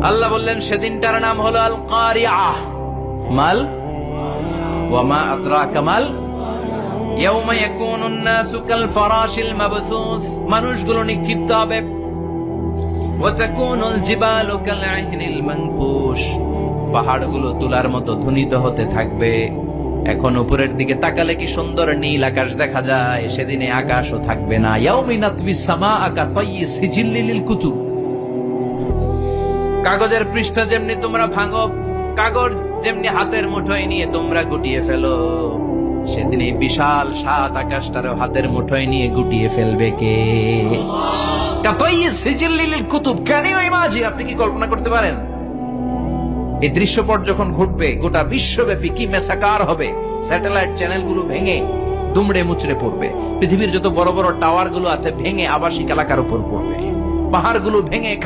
আল্লাহ বললেন সেদিনটার নাম হলো আল কারিআহ। মাল ওয়া মা আদরাকা মাল ইয়াউমা ইয়াকুনুন নাসু কাল ফারাশিল মাবথুস, মানুষগুলো নিক্ষিপ্ত হবে। ওয়া তাকুনুল জিবালু কাল আহিনিল মানফুশ, পাহাড়গুলো তুলার মতো ধ্বনিত হতে থাকবে। এখন উপরের দিকে তাকালে কি সুন্দর নীল আকাশ দেখা যায়, সেদিনে আকাশও থাকবে না। ইয়াউমিন নাতবিস সামাআ কাতায়্যি সিজিল্লি লিল কুতুব, কাগজের পৃষ্ঠা যেমনি তোমরা ভাঙো, কাগজ যেমনি হাতের মুঠোয় নিয়ে তোমরা গুটিয়ে ফেলো, সেদিন এই বিশাল সাত আকাশটারও হাতের মুঠোয় নিয়ে গুটিয়ে ফেলবে কে? কাতায়্যি সিজিল্লি লিল কুতুব, ক্যান ইউ ইমাজিন? আপনি কি কল্পনা করতে পারেন এই দৃশ্যপট যখন ঘটবে গোটা বিশ্বব্যাপী কি মেসাকার হবে? স্যাটেলাইট চ্যানেলগুলো ভেঙে দুমড়ে মুচড়ে পড়বে, পৃথিবীর যত বড় বড় টাওয়ার গুলো আছে ভেঙে আবাসিক এলাকার উপর পড়বে, পাহাড়গুলো ভেঙে